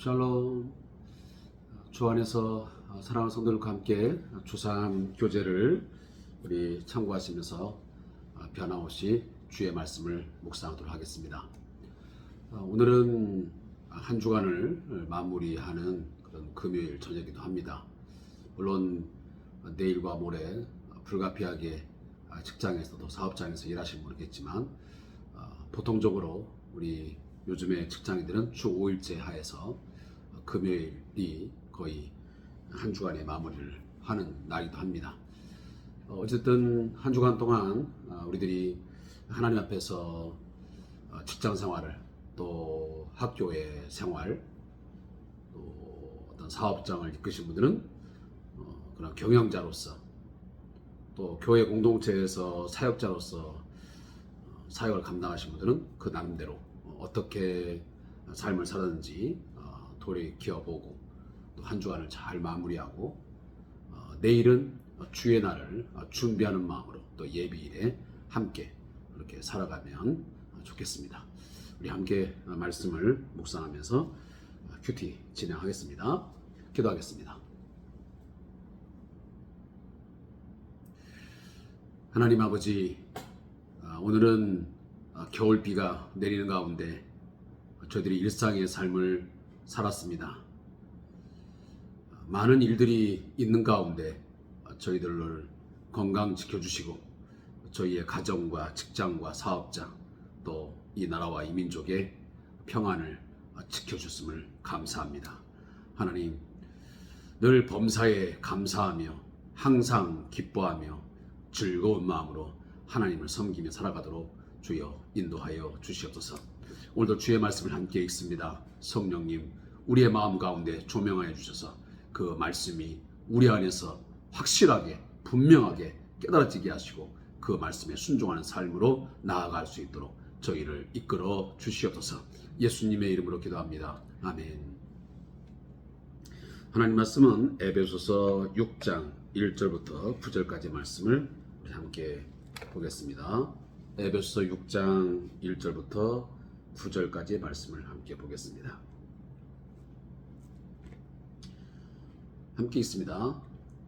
샬롬. 주 안에서 사랑하는 성도들과 함께 주3 교제를 우리 참고하시면서 변함없이 주의 말씀을 묵상하도록 하겠습니다. 오늘은 한 주간을 마무리하는 그런 금요일 저녁이기도 합니다. 물론 내일과 모레 불가피하게 직장에서도 사업장에서 일하시면 모르겠지만 보통적으로 우리 요즘에 직장인들은 주 5일째 하에서 금요일이 거의 한 주간의 마무리를 하는 날이기도 합니다. 어쨌든 한 주간 동안 우리들이 하나님 앞에서 직장 생활을, 또 학교의 생활, 또 어떤 사업장을 이끄신 분들은 그런 경영자로서, 또 교회 공동체에서 사역자로서 사역을 감당하신 분들은 그 나름대로 어떻게 삶을 살았는지 돌이켜보고 또 한 주간을 잘 마무리하고 내일은 주의 날을 준비하는 마음으로 또 예비일에 함께 그렇게 살아가면 좋겠습니다. 우리 함께 말씀을 묵상하면서 큐티 진행하겠습니다. 기도하겠습니다. 하나님 아버지, 오늘은 겨울비가 내리는 가운데 저희들이 일상의 삶을 살았습니다. 많은 일들이 있는 가운데 저희들을 건강 지켜주시고 저희의 가정과 직장과 사업장, 또 이 나라와 이 민족의 평안을 지켜주심을 감사합니다. 하나님, 늘 범사에 감사하며 항상 기뻐하며 즐거운 마음으로 하나님을 섬기며 살아가도록 주여 인도하여 주시옵소서. 오늘도 주의 말씀을 함께 읽습니다. 성령님, 우리의 마음 가운데 조명하여 주셔서 그 말씀이 우리 안에서 확실하게 분명하게 깨달아지게 하시고 그 말씀에 순종하는 삶으로 나아갈 수 있도록 저희를 이끌어 주시옵소서. 예수님의 이름으로 기도합니다. 아멘. 하나님 말씀은 에베소서 6장 1절부터 9절까지 말씀을 우리 함께 보겠습니다. 에베소서 6장 1절부터 9절까지의 말씀을 함께 보겠습니다. 함께 있습니다.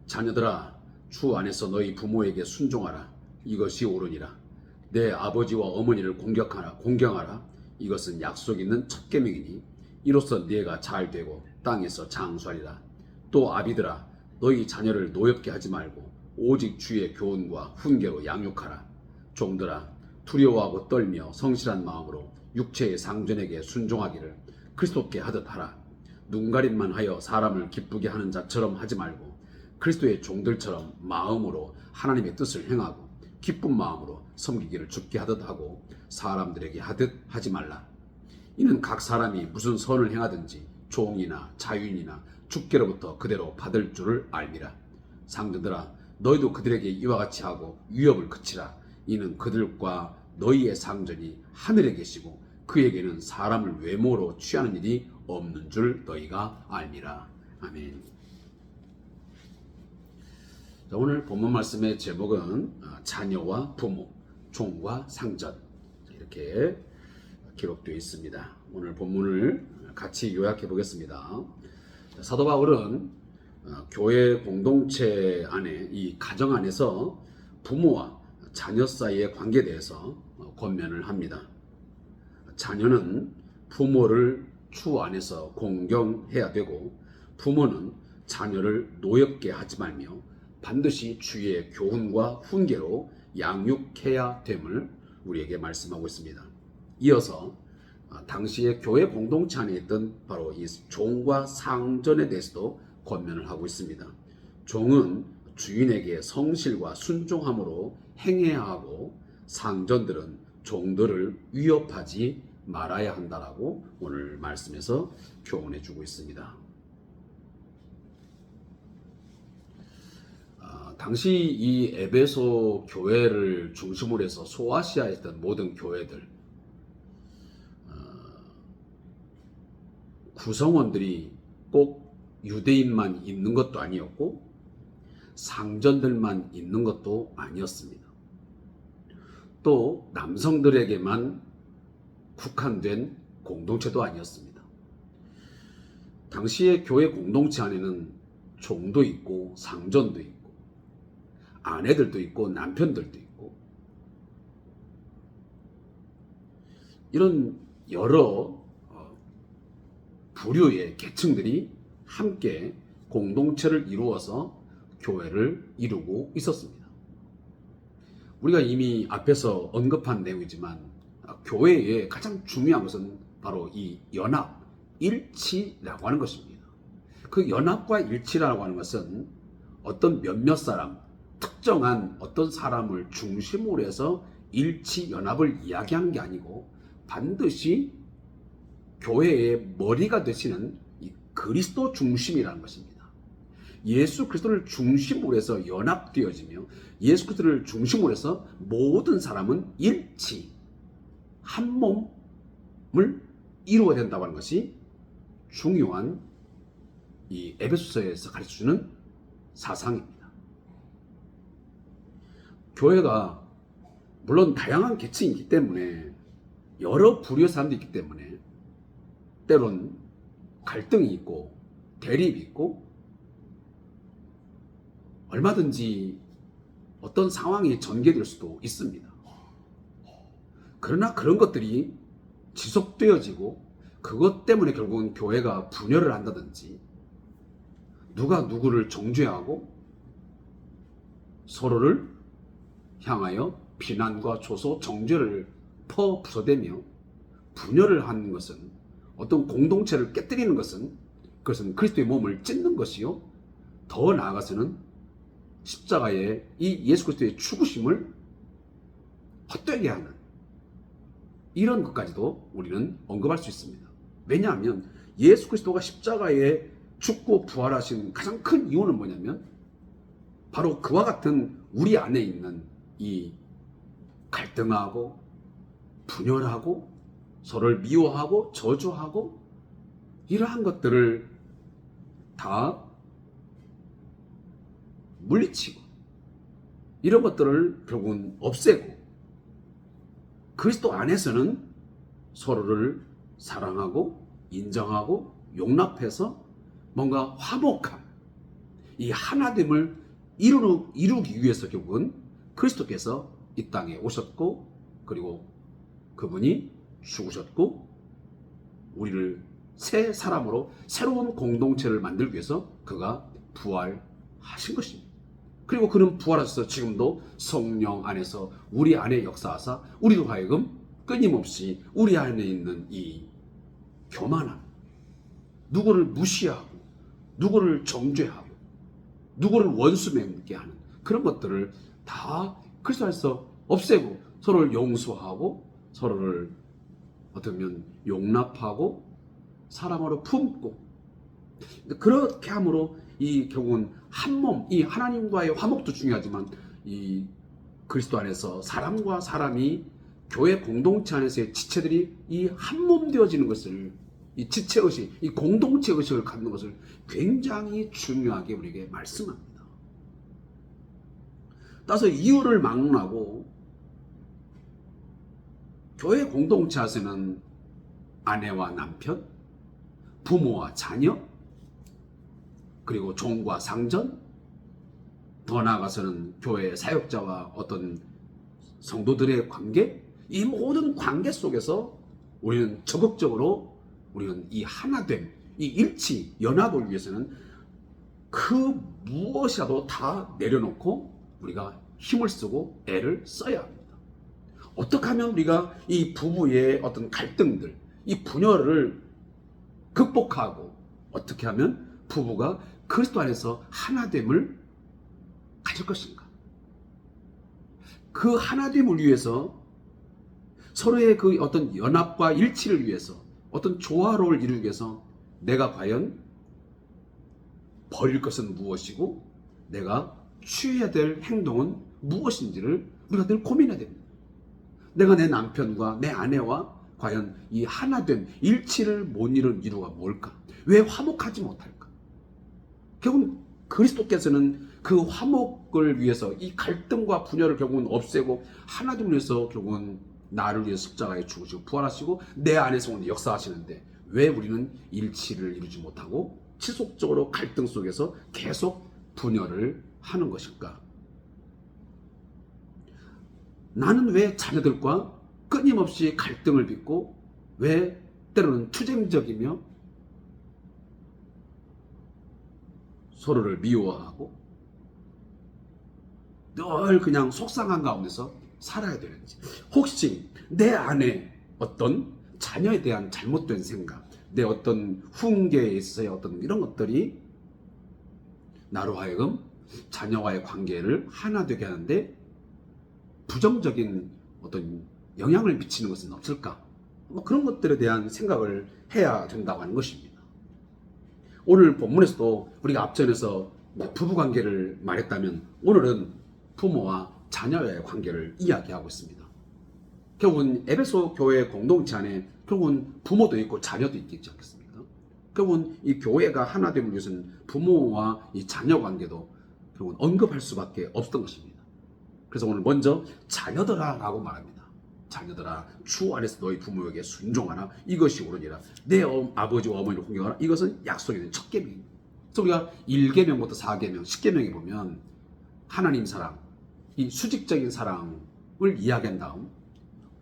자녀들아, 주 안에서 너희 부모에게 순종하라. 이것이 옳으니라. 내 아버지와 어머니를 공경하라. 이것은 약속 있는 첫 계명이니 이로써 네가 잘 되고 땅에서 장수하리라. 또 아비들아, 너희 자녀를 노엽게 하지 말고 오직 주의 교훈과 훈계로 양육하라. 종들아, 두려워하고 떨며 성실한 마음으로 육체의 상전에게 순종하기를 그리스도께 하듯 하라. 눈가림만 하여 사람을 기쁘게 하는 자처럼 하지 말고 그리스도의 종들처럼 마음으로 하나님의 뜻을 행하고 기쁜 마음으로 섬기기를 주께 하듯 하고 사람들에게 하듯 하지 말라. 이는 각 사람이 무슨 선을 행하든지 종이나 자유인이나 주께로부터 그대로 받을 줄을 알미라. 상전들아, 너희도 그들에게 이와 같이 하고 위협을 그치라. 이는 그들과 너희의 상전이 하늘에 계시고 그에게는 사람을 외모로 취하는 일이 없는 줄 너희가 알미라. 아멘. 자, 오늘 본문 말씀의 제목은 자녀와 부모, 종과 상전, 이렇게 기록되어 있습니다. 오늘 본문을 같이 요약해 보겠습니다. 사도 바울은 교회 공동체 안에, 이 가정 안에서 부모와 자녀 사이의 관계에 대해서 권면을 합니다. 자녀는 부모를 주 안에서 공경해야 되고 부모는 자녀를 노엽게 하지 말며 반드시 주의 교훈과 훈계로 양육해야 됨을 우리에게 말씀하고 있습니다. 이어서 당시의 교회 공동체 안에 있던 바로 이 종과 상전에 대해서도 권면을 하고 있습니다. 종은 주인에게 성실과 순종함으로 행해야 하고 상전들은 종들을 위협하지 말아야 한다라고 오늘 말씀에서 교훈해 주고 있습니다. 당시 이 에베소 교회를 중심으로 해서 소아시아에 있던 모든 교회들, 구성원들이 꼭 유대인만 있는 것도 아니었고 상전들만 있는 것도 아니었습니다. 또 남성들에게만 국한된 공동체도 아니었습니다. 당시의 교회 공동체 안에는 종도 있고 상전도 있고 아내들도 있고 남편들도 있고 이런 여러 부류의 계층들이 함께 공동체를 이루어서 교회를 이루고 있었습니다. 우리가 이미 앞에서 언급한 내용이지만 교회의 가장 중요한 것은 바로 이 연합, 일치라고 하는 것입니다. 그 연합과 일치라고 하는 것은 어떤 몇몇 사람, 특정한 어떤 사람을 중심으로 해서 일치, 연합을 이야기하는 게 아니고 반드시 교회의 머리가 되시는 이 그리스도 중심이라는 것입니다. 예수 그리스도를 중심으로 해서 연합되어지며 예수 그리스도를 중심으로 해서 모든 사람은 일치, 한 몸을 이루어야 된다고 하는 것이 중요한 이 에베소서에서 가르쳐주는 사상입니다. 교회가 물론 다양한 계층이 있기 때문에 여러 부류의 사람들이 있기 때문에 때론 갈등이 있고 대립이 있고 얼마든지 어떤 상황이 전개될 수도 있습니다. 그러나 그런 것들이 지속되어지고 그것 때문에 결국은 교회가 분열을 한다든지 누가 누구를 정죄하고 서로를 향하여 비난과 조소, 정죄를 퍼부숴대며 분열을 하는 것은 어떤 공동체를 깨뜨리는 것은 그것은 그리스도의 몸을 찢는 것이요 더 나아가서는 십자가의 이 예수 그리스도의 죽으심을 헛되게 하는 이런 것까지도 우리는 언급할 수 있습니다. 왜냐하면 예수 그리스도가 십자가에 죽고 부활하신 가장 큰 이유는 뭐냐면 바로 그와 같은 우리 안에 있는 이 갈등하고 분열하고 서로를 미워하고 저주하고 이러한 것들을 다 물리치고 이런 것들을 결국은 없애고 그리스도 안에서는 서로를 사랑하고 인정하고 용납해서 뭔가 화목함, 이 하나됨을 이루기 위해서 결국은 그리스도께서 이 땅에 오셨고 그리고 그분이 죽으셨고 우리를 새 사람으로 새로운 공동체를 만들기 위해서 그가 부활하신 것입니다. 그리고 그는 부활하셔서 지금도 성령 안에서 우리 안에 역사하사 우리도 하여금 끊임없이 우리 안에 있는 이 교만함, 누구를 무시하고 누구를 정죄하고 누구를 원수 맺게 하는 그런 것들을 다 그리스도 안에서 없애고 서로를 용서하고 서로를 어떻게 보면 용납하고 사랑으로 품고 그렇게 함으로 이 결국은 한 몸, 이 하나님과의 화목도 중요하지만 이 그리스도 안에서 사람과 사람이 교회 공동체 안에서의 지체들이 이 한 몸 되어지는 것을 이 지체의식, 이 공동체 의식을 갖는 것을 굉장히 중요하게 우리에게 말씀합니다. 따라서 이유를 막론하고 교회 공동체 안에서는 아내와 남편, 부모와 자녀, 그리고 종과 상전, 더 나아가서는 교회 사역자와 어떤 성도들의 관계, 이 모든 관계 속에서 우리는 적극적으로 우리는 이 하나됨, 이 일치, 연합을 위해서는 그 무엇이라도 다 내려놓고 우리가 힘을 쓰고 애를 써야 합니다. 어떻게 하면 우리가 이 부부의 어떤 갈등들, 이 분열을 극복하고 어떻게 하면 부부가 그리스도 안에서 하나됨을 가질 것인가? 그 하나됨을 위해서 서로의 그 어떤 연합과 일치를 위해서 어떤 조화로를 이루기 위해서 내가 과연 버릴 것은 무엇이고 내가 취해야 될 행동은 무엇인지를 우리가 늘 고민해야 됩니다. 내가 내 남편과 내 아내와 과연 이 하나된 일치를 못 이룬 이유가 뭘까? 왜 화목하지 못할까? 결국은 그리스도께서는 그 화목을 위해서 이 갈등과 분열을 결국은 없애고 하나됨을 위해서 결국은 나를 위해 십자가에 죽으시고 부활하시고 내 안에서 오늘 역사하시는데 왜 우리는 일치를 이루지 못하고 지속적으로 갈등 속에서 계속 분열을 하는 것일까? 나는 왜 자녀들과 끊임없이 갈등을 빚고 왜 때로는 투쟁적이며 서로를 미워하고 늘 그냥 속상한 가운데서 살아야 되는지, 혹시 내 안에 어떤 자녀에 대한 잘못된 생각, 내 어떤 훈계에 있어서의 어떤 이런 것들이 나로 하여금 자녀와의 관계를 하나 되게 하는데 부정적인 어떤 영향을 미치는 것은 없을까? 뭐 그런 것들에 대한 생각을 해야 된다고 하는 것입니다. 오늘 본문에서도 우리가 앞전에서 부부관계를 말했다면 오늘은 부모와 자녀의 관계를 이야기하고 있습니다. 결국은 에베소 교회 공동체 안에 결국은 부모도 있고 자녀도 있지 않겠습니까? 결국은 이 교회가 하나 됨을 위해서는 부모와 이 자녀 관계도 결국은 언급할 수밖에 없었던 것입니다. 그래서 오늘 먼저 자녀들아 라고 말합니다. 자녀들아, 주 안에서 너희 부모에게 순종하라. 이것이 옳으니라. 내 아버지와 어머니를 공경하라. 이것은 약속이 있는 첫 계명입니다. 그래서 우리가 1계명부터 4계명, 10계명에 보면 하나님 사랑, 이 수직적인 사랑을 이야기한 다음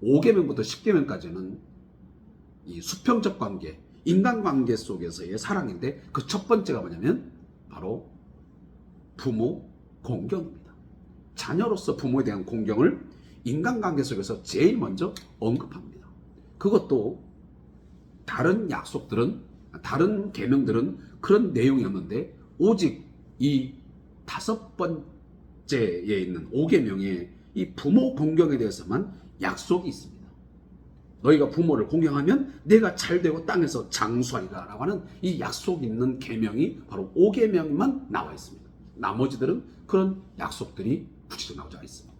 5계명부터 10계명까지는 이 수평적 관계, 인간관계 속에서의 사랑인데 그 첫 번째가 뭐냐면 바로 부모 공경입니다. 자녀로서 부모에 대한 공경을 인간관계 속에서 제일 먼저 언급합니다. 그것도 다른 약속들은, 다른 계명들은 그런 내용이 없는데 오직 이 5번째에 있는 5계명에 이 부모 공경에 대해서만 약속이 있습니다. 너희가 부모를 공경하면 내가 잘되고 땅에서 장수하리라 라고 하는 이 약속 있는 계명이 바로 5계명만 나와 있습니다. 나머지들은 그런 약속들이 구체적으로 나오지 않습니다.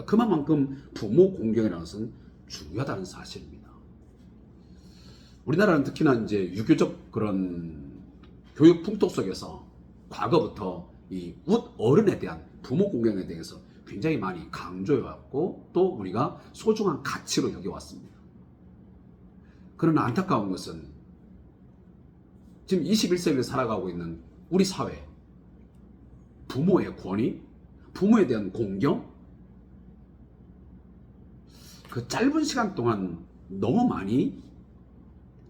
그만큼 부모 공경이라는 것은 중요하다는 사실입니다. 우리나라는 특히나 이제 유교적 그런 교육 풍토 속에서 과거부터 이 어른에 대한 부모 공경에 대해서 굉장히 많이 강조해왔고 또 우리가 소중한 가치로 여겨왔습니다. 그러나 안타까운 것은 지금 21세기를 살아가고 있는 우리 사회, 부모의 권위, 부모에 대한 공경, 그 짧은 시간 동안 너무 많이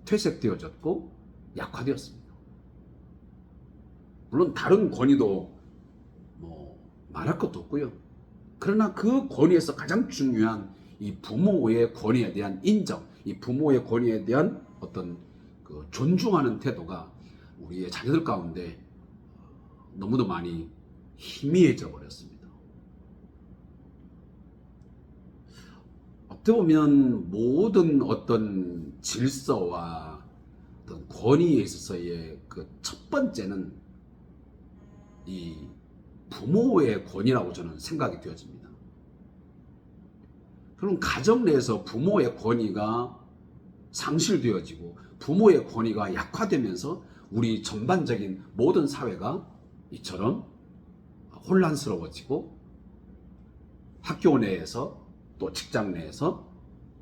퇴색되어졌고 약화되었습니다. 물론 다른 권위도 뭐 말할 것도 없고요. 그러나 그 권위에서 가장 중요한 이 부모의 권위에 대한 인정, 이 부모의 권위에 대한 어떤 그 존중하는 태도가 우리의 자녀들 가운데 너무도 많이 희미해져 버렸습니다. 어떻게 보면 모든 어떤 질서와 어떤 권위에 있어서의 그 첫 번째는 이 부모의 권위라고 저는 생각이 되어집니다. 그럼 가정 내에서 부모의 권위가 상실되어지고 부모의 권위가 약화되면서 우리 전반적인 모든 사회가 이처럼 혼란스러워지고 학교 내에서 또 직장 내에서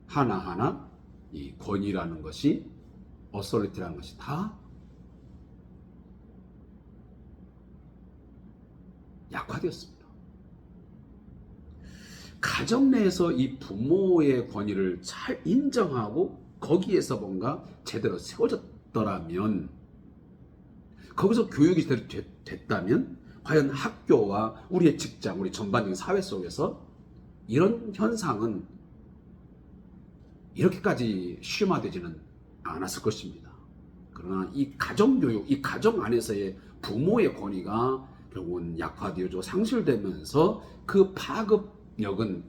하나하나 이 권위라는 것이 어소리티라는 것이 다 약화되었습니다. 가정 내에서 이 부모의 권위를 잘 인정하고 거기에서 뭔가 제대로 세워졌더라면, 거기서 교육이 제대로 됐다면 과연 학교와 우리의 직장, 우리 전반적인 사회 속에서 이런 현상은 이렇게까지 심화되지는 않았을 것입니다. 그러나 이 가정교육, 이 가정 안에서의 부모의 권위가 결국은 약화되어지고 상실되면서 그 파급력은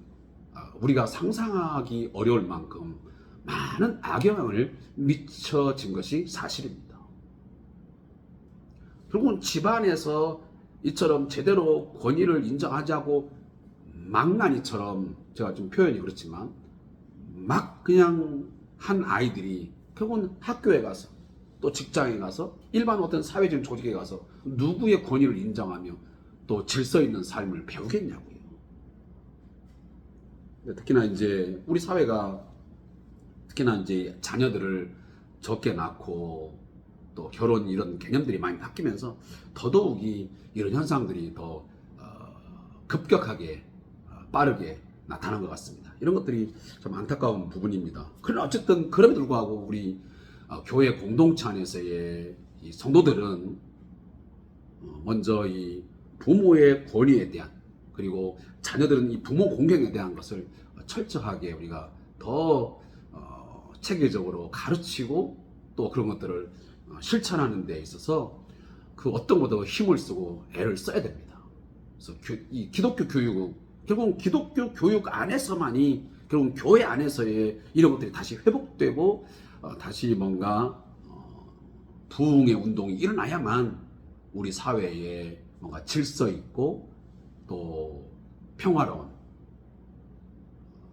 우리가 상상하기 어려울 만큼 많은 악영향을 미쳐진 것이 사실입니다. 결국은 집안에서 이처럼 제대로 권위를 인정하자고 망나니처럼, 제가 좀 표현이 그렇지만 막 그냥 한 아이들이 결국은 학교에 가서 또 직장에 가서 일반 어떤 사회적인 조직에 가서 누구의 권위를 인정하며 또 질서 있는 삶을 배우겠냐고요. 특히나 이제 우리 사회가 특히나 이제 자녀들을 적게 낳고 또 결혼 이런 개념들이 많이 바뀌면서 더더욱이 이런 현상들이 더 급격하게 빠르게 나타난 것 같습니다. 이런 것들이 좀 안타까운 부분입니다. 그러나 어쨌든 그럼에도 불구하고 우리 교회 공동체 안에서의 이 성도들은 먼저 이 부모의 권위에 대한, 그리고 자녀들은 이 부모 공경에 대한 것을 철저하게 우리가 더 체계적으로 가르치고 또 그런 것들을 실천하는 데 있어서 그 어떤 것도 힘을 쓰고 애를 써야 됩니다. 그래서 이 기독교 교육은 결국 기독교 교육 안에서만이, 결국 교회 안에서의 이런 것들이 다시 회복되고 다시 뭔가 부흥의 운동이 일어나야만 우리 사회에 뭔가 질서 있고 또 평화로운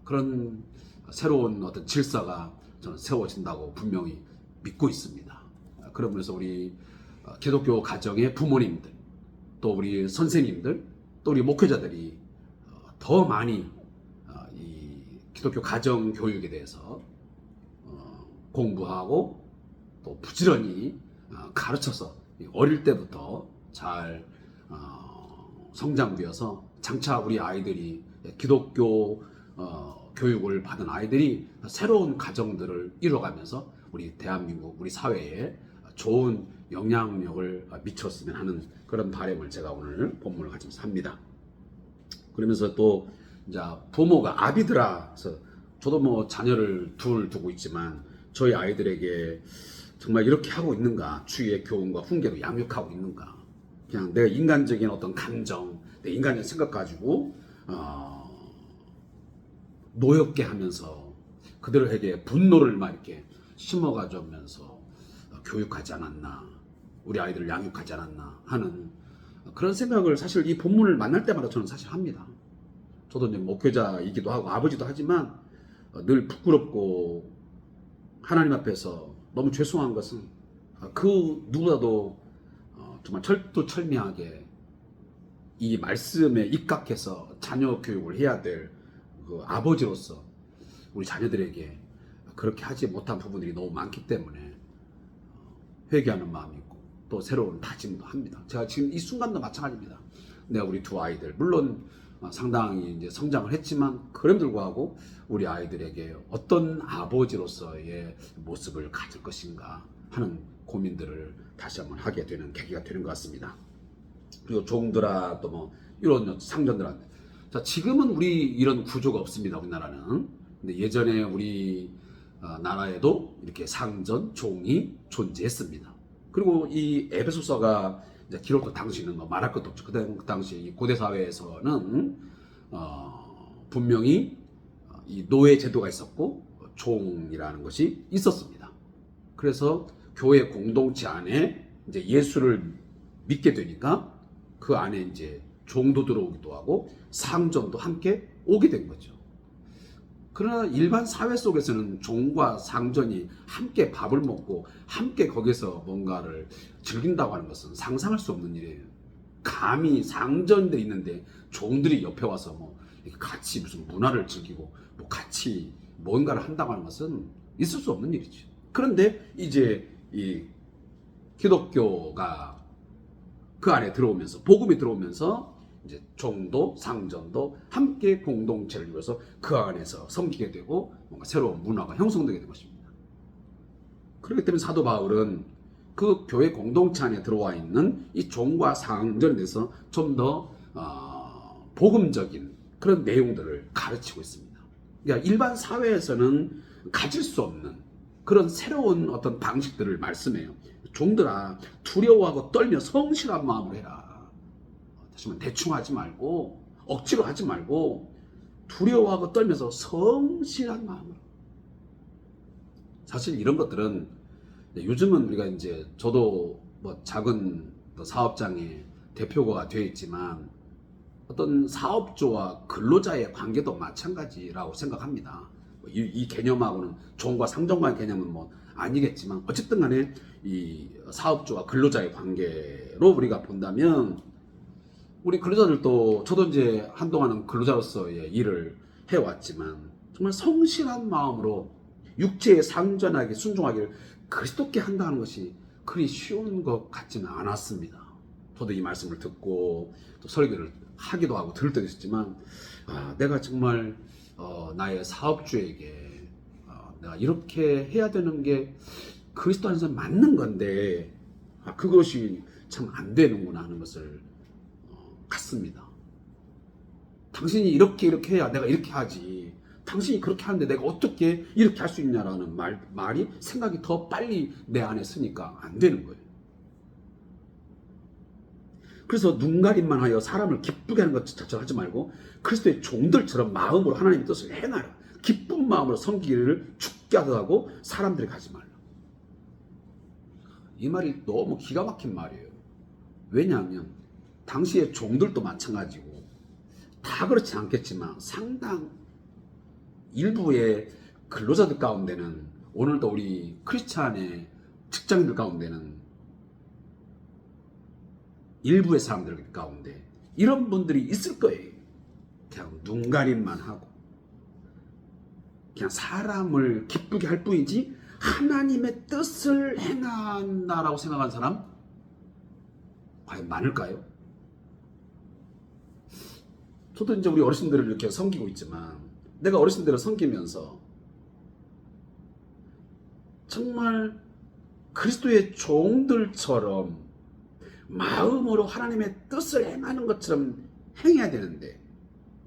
그런 새로운 어떤 질서가 저는 세워진다고 분명히 믿고 있습니다. 그러면서 우리 기독교 가정의 부모님들, 또 우리 선생님들, 또 우리 목회자들이 더 많이 이 기독교 가정 교육에 대해서 공부하고 또 부지런히 가르쳐서 어릴 때부터 잘 성장되어서 장차 우리 아이들이 기독교 교육을 받은 아이들이 새로운 가정들을 이뤄가면서 우리 대한민국, 우리 사회에 좋은 영향력을 미쳤으면 하는 그런 바람을 제가 오늘 본문을 가지면서 합니다. 그러면서 또 이제 부모가 아비드라, 그래서 저도 뭐 자녀를 둘 두고 있지만 저희 아이들에게 정말 이렇게 하고 있는가, 주위의 교훈과 훈계로 양육하고 있는가, 그냥 내가 인간적인 어떤 감정, 내 인간적인 생각 가지고 노엽게 하면서 그들에게 분노를 막 이렇게 심어가면서 교육하지 않았나, 우리 아이들을 양육하지 않았나 하는 그런 생각을 사실 이 본문을 만날 때마다 저는 사실 합니다. 저도 이제 목회자이기도 하고 아버지도 하지만 늘 부끄럽고 하나님 앞에서 너무 죄송한 것은 그 누구라도 정말 철두철미하게 이 말씀에 입각해서 자녀 교육을 해야 될 그 아버지로서 우리 자녀들에게 그렇게 하지 못한 부분들이 너무 많기 때문에 회개하는 마음이 있고 또 새로운 다짐도 합니다. 제가 지금 이 순간도 마찬가지입니다. 내가 우리 두 아이들 물론 상당히 이제 성장을 했지만 그럼에도 불구하고 우리 아이들에게 어떤 아버지로서의 모습을 가질 것인가 하는 고민들을 다시 한번 하게 되는 계기가 되는 것 같습니다. 그리고 종들아 또 뭐 이런 상전들한테, 자 지금은 우리 이런 구조가 없습니다. 우리나라는. 근데 예전에 우리 나라에도 이렇게 상전, 종이 존재했습니다. 그리고 이 에베소서가 이제 기록도 당시는 뭐 말할 것도 없죠. 그 당시 고대 사회에서는 분명히 이 노예 제도가 있었고 종이라는 것이 있었습니다. 그래서 교회 공동체 안에 이제 예수를 믿게 되니까 그 안에 이제 종도 들어오기도 하고 상전도 함께 오게 된 거죠. 그러나 일반 사회 속에서는 종과 상전이 함께 밥을 먹고 함께 거기서 뭔가를 즐긴다고 하는 것은 상상할 수 없는 일이에요. 감히 상전들이 있는데 종들이 옆에 와서 뭐 같이 무슨 문화를 즐기고 뭐 같이 뭔가를 한다고 하는 것은 있을 수 없는 일이죠. 그런데 이제 이 기독교가 그 안에 들어오면서, 복음이 들어오면서 이제 종도 상전도 함께 공동체를 이루어서 그 안에서 섬기게 되고 뭔가 새로운 문화가 형성되게 된 것입니다. 그렇기 때문에 사도 바울은 그 교회 공동체 안에 들어와 있는 이 종과 상전에 대해서 좀 더 복음적인 그런 내용들을 가르치고 있습니다. 그러니까 일반 사회에서는 가질 수 없는 그런 새로운 어떤 방식들을 말씀해요. 종들아 두려워하고 떨며 성실한 마음으로 해라. 다시 말해 대충 하지 말고 억지로 하지 말고 두려워하고 떨면서 성실한 마음으로. 사실 이런 것들은 요즘은 우리가 이제 저도 뭐 작은 사업장의 대표가 되어 있지만 어떤 사업주와 근로자의 관계도 마찬가지라고 생각합니다. 이 개념하고는 종과 상전과의 개념은 뭐 아니겠지만 어쨌든 간에 이 사업주와 근로자의 관계로 우리가 본다면 우리 근로자들도, 저도 이제 한동안은 근로자로서의 일을 해왔지만 정말 성실한 마음으로 육체에 상전하게 순종하기를 그리스도께 한다는 것이 그리 쉬운 것 같지는 않았습니다. 저도 이 말씀을 듣고 또 설교를 하기도 하고 들을 때도 있었지만 내가 정말 나의 사업주에게 내가 이렇게 해야 되는 게 그리스도 안에서 맞는 건데 그것이 참 안 되는구나 하는 것을 같습니다. 당신이 이렇게 해야 내가 이렇게 하지, 당신이 그렇게 하는데 내가 어떻게 이렇게 할 수 있냐라는 말이 생각이 더 빨리 내 안에 쓰니까 안 되는 거예요. 그래서 눈가림만 하여 사람을 기쁘게 하는 것 자체를 하지 말고 그리스도의 종들처럼 마음으로 하나님의 뜻을 행하라. 기쁜 마음으로 섬기기를 죽게 하고 사람들이 가지 말라. 이 말이 너무 기가 막힌 말이에요. 왜냐하면 당시의 종들도 마찬가지고 다 그렇지 않겠지만 상당 일부의 근로자들 가운데는, 오늘도 우리 크리스찬의 직장인들 가운데는 일부의 사람들 가운데 이런 분들이 있을 거예요. 그냥 눈가림만 하고 그냥 사람을 기쁘게 할 뿐이지 하나님의 뜻을 행한다라고 생각하는 사람 과연 많을까요? 저도 이제 우리 어르신들을 이렇게 섬기고 있지만 내가 어르신들을 섬기면서 정말 그리스도의 종들처럼 마음으로 하나님의 뜻을 행하는 것처럼 행해야 되는데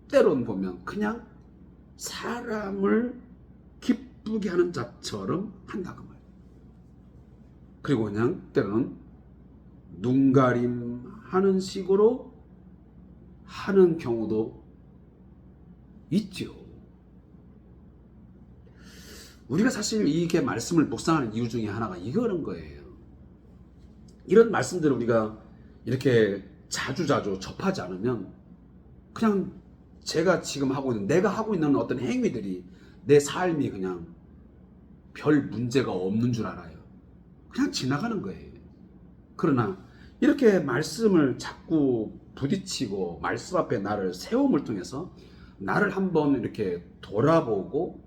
때로는 보면 그냥 사람을 기쁘게 하는 자처럼 한다고 말이에요. 그리고 그냥 때로는 눈가림하는 식으로 하는 경우도 있죠. 우리가 사실 이게 말씀을 묵상하는 이유 중에 하나가 이거는 거예요. 이런 말씀들을 우리가 이렇게 자주자주 접하지 않으면 그냥 제가 지금 하고 있는, 내가 하고 있는 어떤 행위들이 내 삶이 그냥 별 문제가 없는 줄 알아요. 그냥 지나가는 거예요. 그러나 이렇게 말씀을 자꾸 부딪히고 말씀 앞에 나를 세움을 통해서 나를 한번 이렇게 돌아보고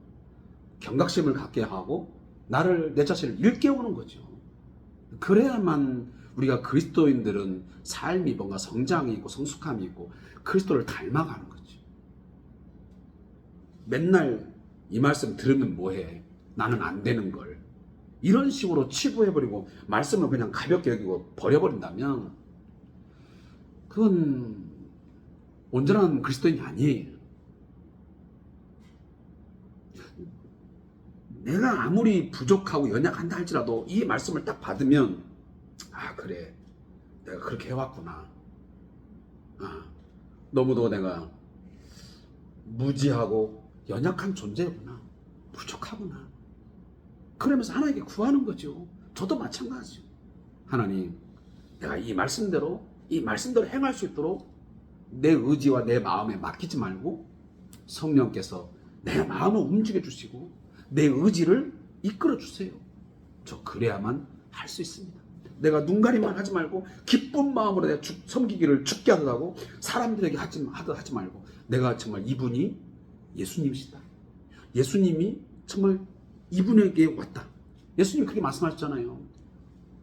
경각심을 갖게 하고 나를, 내 자신을 일깨우는 거죠. 그래야만 우리가 그리스도인들은 삶이 뭔가 성장이 있고 성숙함이 있고 그리스도를 닮아가는 거죠. 맨날 이 말씀 들으면 뭐해? 나는 안 되는 걸. 이런 식으로 치부해버리고 말씀을 그냥 가볍게 여기고 버려버린다면 그건 온전한 그리스도인이 아니에요. 내가 아무리 부족하고 연약한다 할지라도 이 말씀을 딱 받으면 그래, 내가 그렇게 해왔구나. 너무도 내가 무지하고 연약한 존재구나. 부족하구나. 그러면서 하나님께 구하는 거죠. 저도 마찬가지죠. 하나님, 내가 이 말씀대로 행할 수 있도록 내 의지와 내 마음에 맡기지 말고 성령께서 내 마음을 움직여 주시고 내 의지를 이끌어 주세요. 저 그래야만 할 수 있습니다. 내가 눈가림만 하지 말고 기쁜 마음으로 내가 섬기기를 죽게 하더라고 사람들에게 하지 말고 내가 정말 이분이 예수님이시다. 예수님이 정말 이분에게 왔다. 예수님 그렇게 말씀하셨잖아요.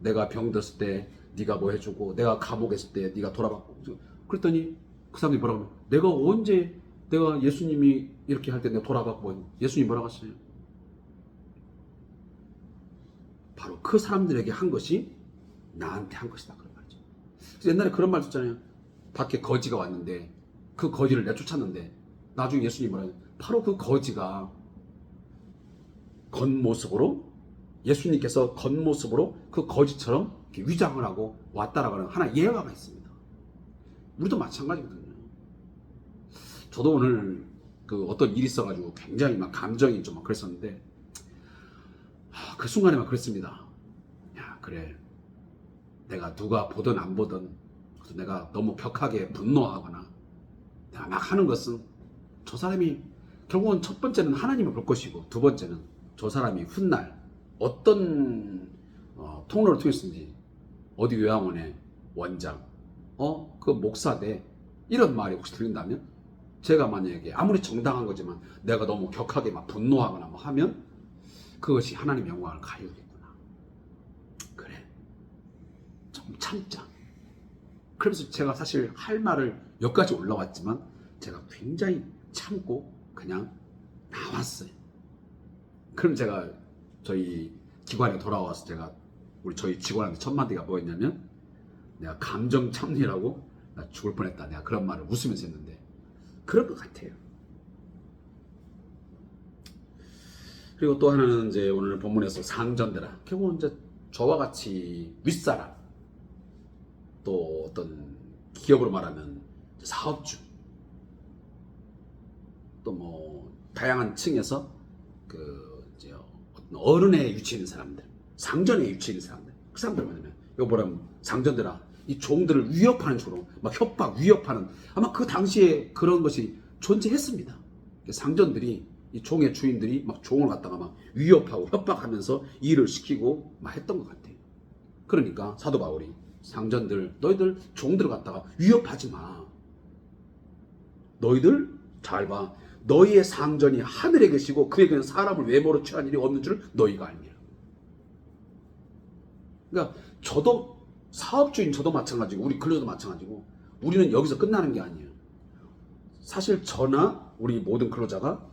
내가 병들었을 때 네가 뭐 해주고 내가 감옥에 있을 때 네가 돌아봤고. 그랬더니 그 사람이 뭐라고 하면 내가 언제 내가 예수님이 이렇게 할 때 내가 돌아봤고 예수님이 뭐라고 하셨어요? 바로 그 사람들에게 한 것이 나한테 한 것이다 그런 말이죠. 그래서 옛날에 그런 말 듣잖아요. 밖에 거지가 왔는데 그 거지를 내쫓았는데 나중에 예수님이 뭐라고 해요? 바로 그 거지가 겉모습으로 예수님께서 겉모습으로 그 거지처럼 위장을 하고 왔다라고 하는 하나의 예화가 있습니다. 우리도 마찬가지거든요. 저도 오늘 그 어떤 일이 있어가지고 굉장히 막 감정이 좀 그랬었는데 그 순간에 막 그랬습니다. 야 그래, 내가 누가 보든 안 보든 그래서 내가 너무 격하게 분노하거나 내가 막 하는 것은 저 사람이 결국은 첫 번째는 하나님을 볼 것이고 두 번째는 저 사람이 훗날 어떤 통로를 통했는지 어디 요양원의 원장 그 목사대 이런 말이 혹시 들린다면 제가 만약에 아무리 정당한 거지만 내가 너무 격하게 막 분노하거나 뭐 하면 그것이 하나님의 영광을 가리우겠구나. 좀 참자. 그러면서 제가 사실 할 말을 여기까지 올라왔지만 제가 굉장히 참고 그냥 나왔어요. 그럼 제가 저희 기관에 돌아와서 제가 우리 저희 직원한테 첫 마디가 뭐였냐면, 내가 감정 참느라고 나 죽을 뻔했다. 내가 그런 말을 웃으면서 했는데 그럴 것 같아요. 그리고 또 하나는 이제 오늘 본문에서 상전되라. 결국은 이제 저와 같이 윗사람, 또 어떤 기업으로 말하면 사업주, 또 뭐 다양한 층에서 그 이제 어떤 어른의 위치에 있는 사람들, 상전의 위치에 있는 사람들, 그 사람들 뭐냐면 이거 뭐라면 상전되라. 이 종들을 위협하는 식으로 막 협박, 위협하는, 아마 그 당시에 그런 것이 존재했습니다. 상전들이, 이 종의 주인들이 막 종을 갖다가 막 위협하고 협박하면서 일을 시키고 막 했던 것 같아요. 그러니까 사도 바울이 상전들, 너희들 종들을 갖다가 위협하지 마. 너희들 잘 봐. 너희의 상전이 하늘에 계시고 그에게는 사람을 외모로 취한 일이 없는 줄 너희가 알미라. 그러니까 저도 사업주인 저도 마찬가지고 우리 근로자도 마찬가지고 우리는 여기서 끝나는 게 아니에요. 사실 저나 우리 모든 근로자가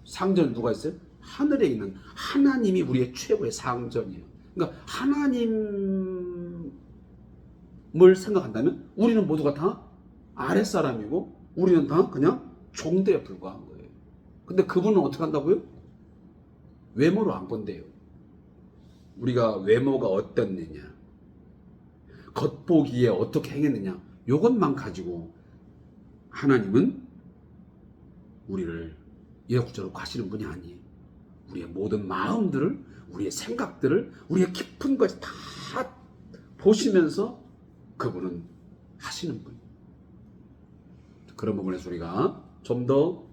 상전 누가 있어요? 하늘에 있는 하나님이 우리의 최고의 상전이에요. 그러니까 하나님을 생각한다면 우리는 모두가 다 아랫사람이고 우리는 다 그냥 종대에 불과한 거예요. 근데 그분은 어떻게 한다고요? 외모로 안 본대요. 우리가 외모가 어땠느냐, 겉보기에 어떻게 행했느냐, 이것만 가지고 하나님은 우리를 이해국적으로 가시는 분이 아니에요. 우리의 모든 마음들을, 우리의 생각들을, 우리의 깊은 것을 다 보시면서 그분은 하시는 분이에요. 그런 부분에서 우리가 좀 더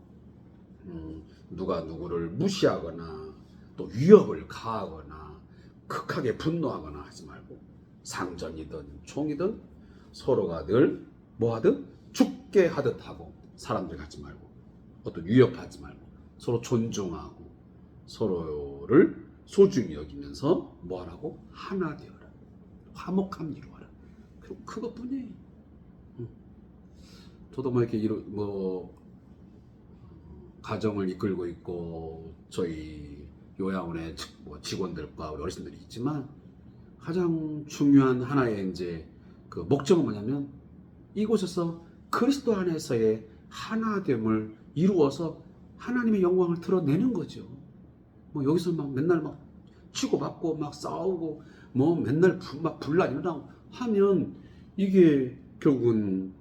누가 누구를 무시하거나 또 위협을 가하거나 극하게 분노하거나 하지 말고, 상전이든 총이든 서로가 늘 뭐하든 죽게 하듯 하고, 사람들 같지 말고 어떤 위협하지 말고 서로 존중하고 서로를 소중히 여기면서 뭐하라고? 하나 되어라. 화목함 이루어라. 그것뿐이에요. 저도 뭐 이렇게 가정을 이끌고 있고 저희 요양원의 직원들과 우리 어르신들이 있지만, 가장 중요한 하나의 이제 그 목적은 뭐냐면 이곳에서 그리스도 안에서의 하나됨을 이루어서 하나님의 영광을 드러내는 거죠. 뭐 여기서 막 맨날 막 치고받고 막 싸우고 뭐 맨날 막 분란 일어나고 하면 이게 결국은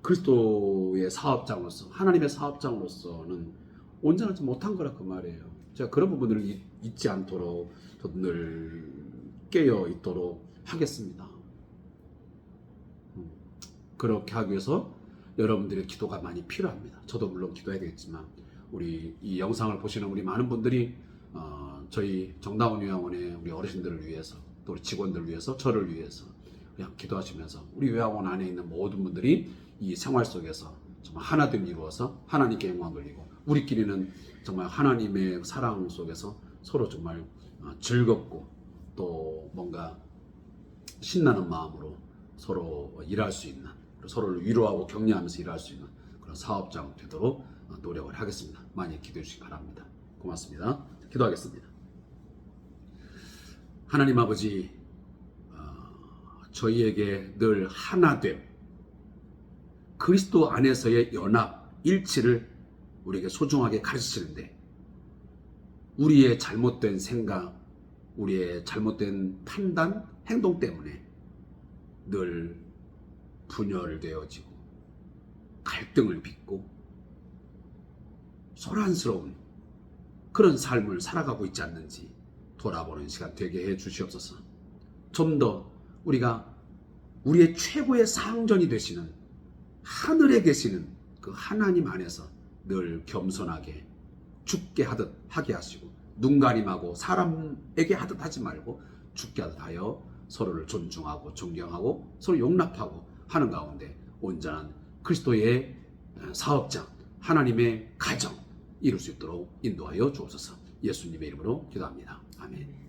그리스도의 사업장으로서, 하나님의 사업장으로서는 온전하지 못한 거라 그 말이에요. 제가 그런 부분들을 잊지 않도록 저도 늘 깨어 있도록 하겠습니다. 그렇게 하기 위해서 여러분들의 기도가 많이 필요합니다. 저도 물론 기도해야 되겠지만 우리 이 영상을 보시는 우리 많은 분들이 저희 정다운 요양원의 우리 어르신들을 위해서, 또 우리 직원들을 위해서, 저를 위해서 그냥 기도하시면서 우리 요양원 안에 있는 모든 분들이 이 생활 속에서 정말 하나됨 이루어서 하나님께 영광 돌리고, 우리끼리는 정말 하나님의 사랑 속에서 서로 정말 즐겁고 또 뭔가 신나는 마음으로 서로 일할 수 있는, 서로를 위로하고 격려하면서 일할 수 있는 그런 사업장 되도록 노력을 하겠습니다. 많이 기도해 주시기 바랍니다. 고맙습니다. 기도하겠습니다. 하나님 아버지, 저희에게 늘 하나됨, 그리스도 안에서의 연합, 일치를 우리에게 소중하게 가르치시는데, 우리의 잘못된 생각, 우리의 잘못된 판단, 행동 때문에 늘 분열되어지고 갈등을 빚고 소란스러운 그런 삶을 살아가고 있지 않는지 돌아보는 시간 되게 해 주시옵소서. 좀 더 우리가 우리의 최고의 상전이 되시는 하늘에 계시는 그 하나님 안에서 늘 겸손하게 죽게 하듯 하게 하시고, 눈가림하고 사람에게 하듯 하지 말고 죽게 하듯 하여 서로를 존중하고 존경하고 서로 용납하고 하는 가운데 온전한 그리스도의 사업장, 하나님의 가정 이룰 수 있도록 인도하여 주옵소서. 예수님의 이름으로 기도합니다. 아멘.